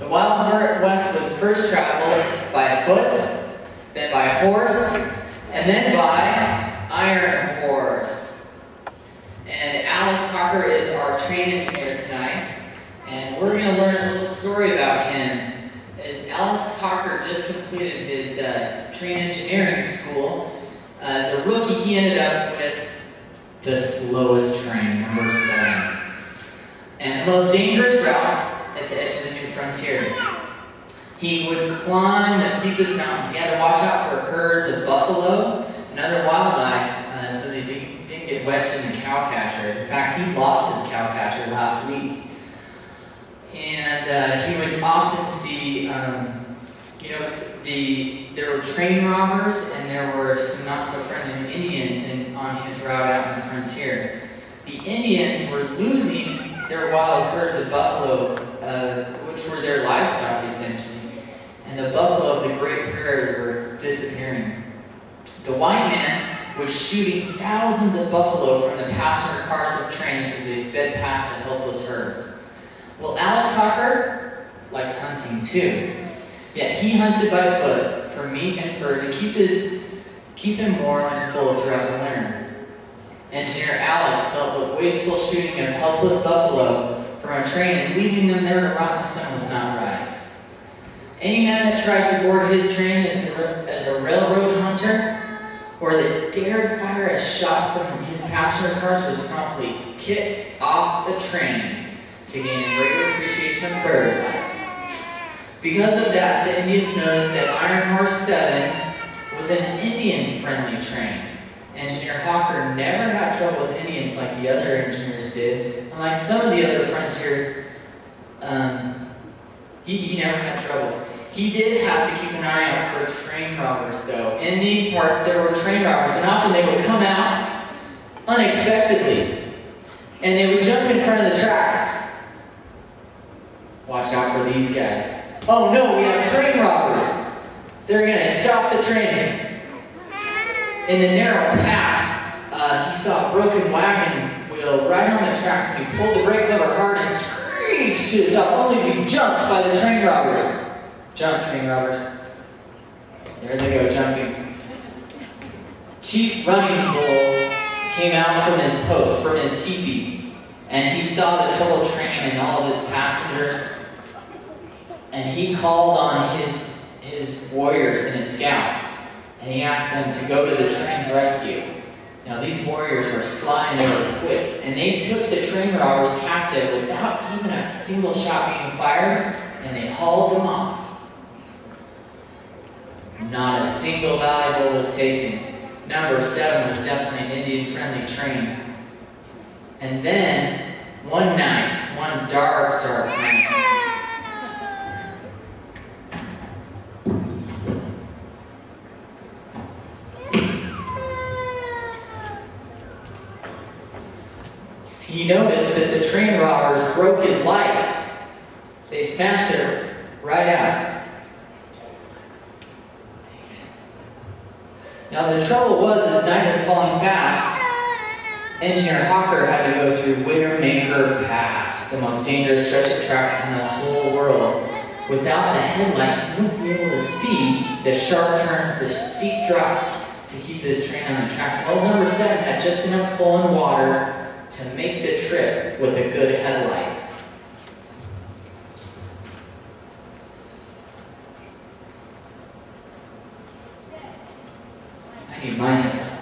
The Wild West was first traveled by foot, then by horse, and then by iron horse. And Alex Hawker is our train engineer tonight, and we're going to learn a little story about him. As Alex Hawker just completed his train engineering school, as a rookie he ended up with the slowest train, number 7. And the most dangerous route at the edge of the new frontier. He would climb the steepest mountains. He had to watch out for herds of buffalo and other wildlife so they didn't get wedged in the cow catcher. In fact, he lost his cow catcher last week. And he would often see, there were train robbers and there were some not-so-friendly Indians on his route out in the frontier. The Indians were losing their wild herds of buffalo, which were their livestock, essentially. And the buffalo of the Great Prairie were disappearing. The white man was shooting thousands of buffalo from the passenger cars of trains as they sped past the helpless herds. Well, Alex Hawker liked hunting too. Yet he hunted by foot for meat and fur to keep him warm and full throughout the winter. Engineer Alex felt the wasteful shooting of helpless buffalo from a train and leaving them there to rot in the sun was not right. Any man that tried to board his train as a railroad hunter, or that dared fire a shot from his passenger cars, was promptly kicked off the train to gain a greater appreciation of bird life. Because of that, the Indians noticed that Iron Horse 7 was an Indian-friendly train. Engineer Hawker never had trouble with Indians like the other engineers did. Unlike some of the other frontier, he never had trouble. He did have to keep an eye out for train robbers, though. In these parts, there were train robbers, and often they would come out unexpectedly, and they would jump in front of the tracks. Watch out for these guys. Oh no, we have train robbers. They're going to stop the train. In the narrow pass, he saw a broken wagon wheel right on the tracks, and he pulled the brake lever hard and screeched to a stop, only to be jumped by the train robbers. Jump, train robbers. There they go, jumping. Chief Running Bull came out from his post, from his teepee, and he saw the troubled train and all of its passengers, and he called on his warriors and his scouts. And he asked them to go to the train's rescue. Now these warriors were sly and they were quick, and they took the train robbers captive without even a single shot being fired, and they hauled them off. Not a single valuable was taken. Number 7 was definitely an Indian-friendly train. And then, one night, one dark night, he noticed that the train robbers broke his light. They smashed it right out. Now the trouble was, as night was falling fast, Engineer Hawker had to go through Widowmaker Pass, the most dangerous stretch of track in the whole world. Without the headlight, he wouldn't be able to see the sharp turns, the steep drops to keep his train on the tracks. Old number 7 had just enough coal and water to make the trip with a good headlight. I need my headlight.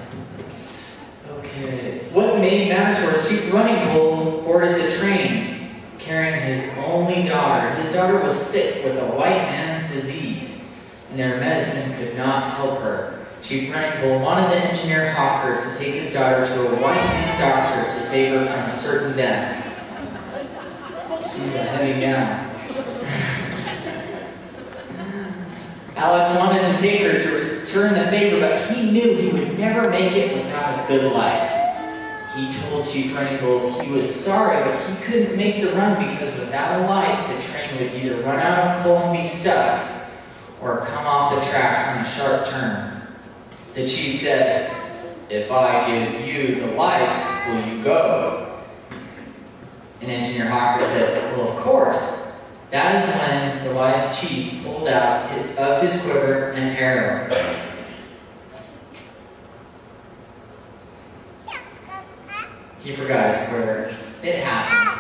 Okay. What made matters worse, Chief Running Bull boarded the train carrying his only daughter. His daughter was sick with a white man's disease, and their medicine could not help her. Chief Running Bull wanted the engineer Hawker to take his daughter to a white man doctor to save her from a certain death. She's a heavy gal. Alex wanted to take her to return the favor, but he knew he would never make it without a good light. He told Chief Running Bull he was sorry, but he couldn't make the run because without a light, the train would either run out of coal and be stuck, or come off the tracks on a sharp turn. The chief said, "If I give you the light, will you go?" And Engineer Hawker said, "Well, of course." That is when the wise chief pulled out of his quiver an arrow. He forgot his quiver. It happens.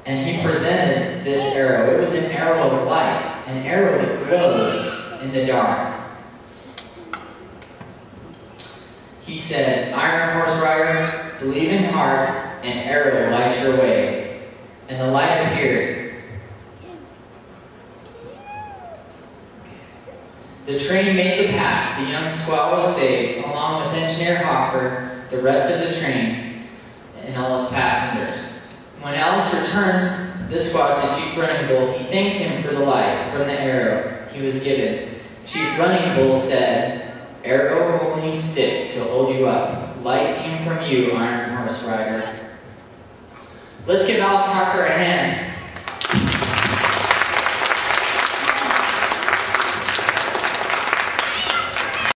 And he presented this arrow. It was an arrow of light, an arrow that glows in the dark. He said, "Iron horse rider, believe in heart, and arrow light your way." And the light appeared. The train made the pass. The young squaw was saved, along with Engineer Hopper, the rest of the train, and all its passengers. When Alice returned the squaw to Chief Running Bull, he thanked him for the light from the arrow he was given. Chief Running Bull said, "Arrow only stick to hold you up. Light came from you, Iron Horse Rider." Let's give Alice Hopper a hand.